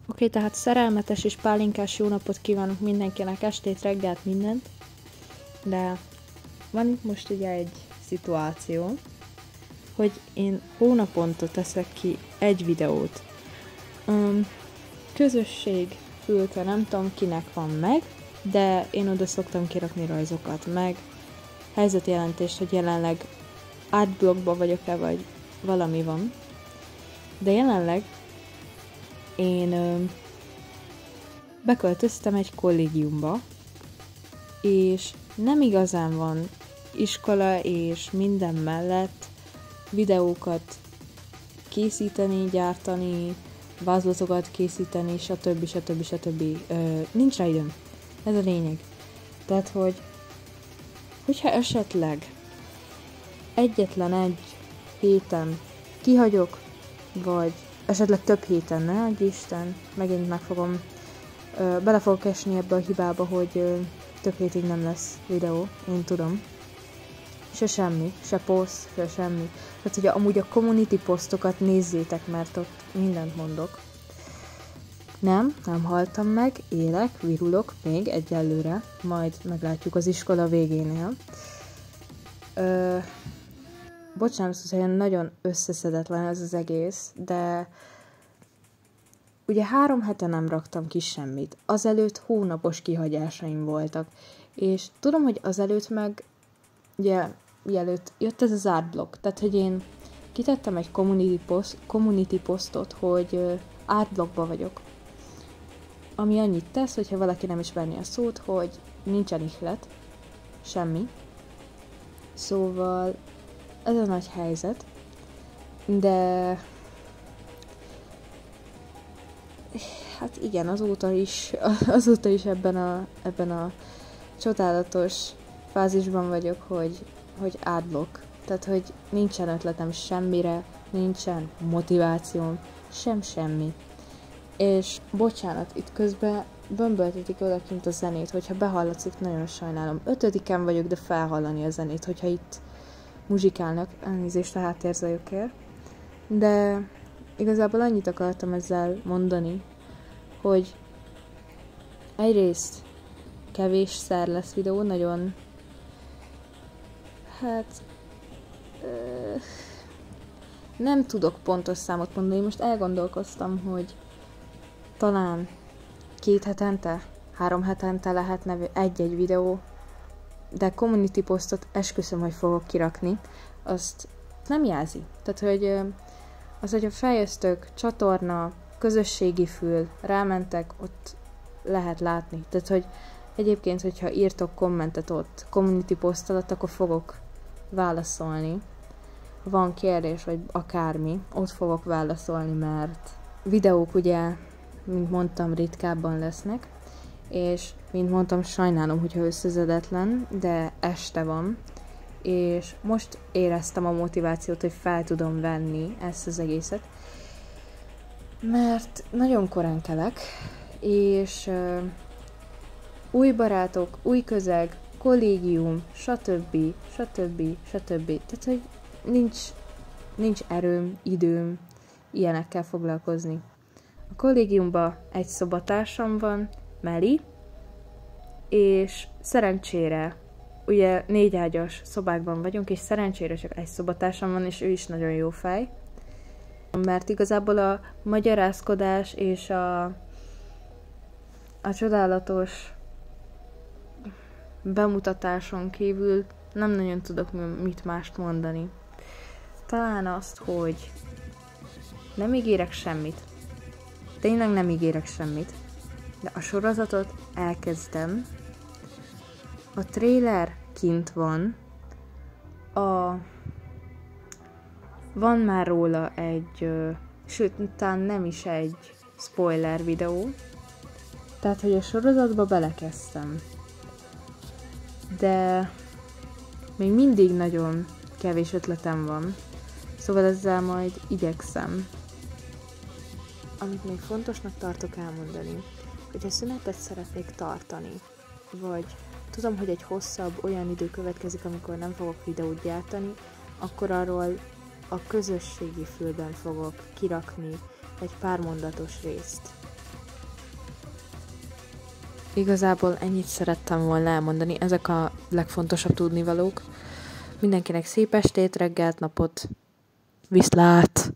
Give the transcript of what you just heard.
Oké, tehát szerelmetes és pálinkás jó napot kívánok mindenkinek, estét, reggelt, mindent. De van itt most ugye egy szituáció, hogy én hónaponta teszek ki egy videót. Közösség fülke, nem tudom kinek van meg, de én oda szoktam kirakni rajzokat, meg helyzetjelentést, hogy jelenleg adblockba vagyok-e, vagy valami van. De jelenleg én beköltöztem egy kollégiumba, és nem igazán van iskola és minden mellett videókat készíteni, gyártani, vázlatokat készíteni, stb. Nincs rá időm. Ez a lényeg. Tehát, hogyha esetleg egyetlen egy héten kihagyok, vagy esetleg több héten, ne adj Isten, megint bele fogok esni ebbe a hibába, hogy több hétig nem lesz videó, én tudom. Se semmi, se poszt, se semmi. Tehát ugye amúgy a community posztokat nézzétek, mert ott mindent mondok. Nem haltam meg, élek, virulok még egyelőre, majd meglátjuk az iskola végénél. Bocsánat, hogy nagyon összeszedetlen ez az egész, de ugye 3 hete nem raktam ki semmit. Azelőtt hónapos kihagyásaim voltak. És tudom, hogy azelőtt meg, ugye, mielőtt jött ez az artblock, tehát, hogy én kitettem egy community posztot, hogy artblockba vagyok. Ami annyit tesz, hogyha valaki nem ismerni a szót, hogy nincsen ihlet, semmi. Szóval ez a nagy helyzet, de hát igen, azóta is ebben a csodálatos fázisban vagyok, hogy adblock. Tehát, hogy nincsen ötletem semmire, nincsen motivációm, semmi. És bocsánat, itt közben bömböltetik odakint a zenét, hogyha behallatszik, nagyon sajnálom. 5-en vagyok, de felhallani a zenét, hogyha itt muzsikálnak, elnézést a háttérzajokért. De igazából annyit akartam ezzel mondani, hogy egyrészt kevésszer lesz videó, nagyon nem tudok pontos számot mondani, most elgondolkoztam, hogy talán 2 hetente, 3 hetente lehetne egy-egy videó, de community posztot esküszöm, hogy fogok kirakni, azt nem jelzi. Tehát, hogy a feljöztök, csatorna, közösségi fül, rámentek, ott lehet látni. Tehát, hogy egyébként, hogyha írtok kommentet ott, community poszt alatt, akkor fogok válaszolni. Ha van kérdés, vagy akármi, ott fogok válaszolni, mert videók ugye, mint mondtam, ritkábban lesznek, és mint mondtam, sajnálom, hogyha összezedetlen, de este van, és most éreztem a motivációt, hogy fel tudom venni ezt az egészet, mert nagyon korán kelek, és új barátok, új közeg, kollégium, stb. Tehát, hogy nincs erőm, időm ilyenekkel foglalkozni. A kollégiumban egy szobatársam van, Meli, és szerencsére, ugye 4 ágyas szobákban vagyunk, és szerencsére csak egy szobatársam van, és ő is nagyon jó fej. Mert igazából a magyarázkodás és a csodálatos bemutatáson kívül nem nagyon tudok mit mást mondani. Talán azt, hogy nem ígérek semmit. Tényleg nem ígérek semmit. De a sorozatot elkezdem. A trailer kint van. Van már róla sőt, talán nem is egy spoiler videó. Tehát, hogy a sorozatba belekezdtem. De még mindig nagyon kevés ötletem van. Szóval ezzel majd igyekszem. Amit még fontosnak tartok elmondani, hogyha szünetet szeretnék tartani, vagy tudom, hogy egy hosszabb olyan idő következik, amikor nem fogok videót gyártani, akkor arról a közösségi fülben fogok kirakni egy pár mondatos részt. igazából ennyit szerettem volna elmondani, ezek a legfontosabb tudnivalók. Mindenkinek szép estét, reggelt, napot, viszlát!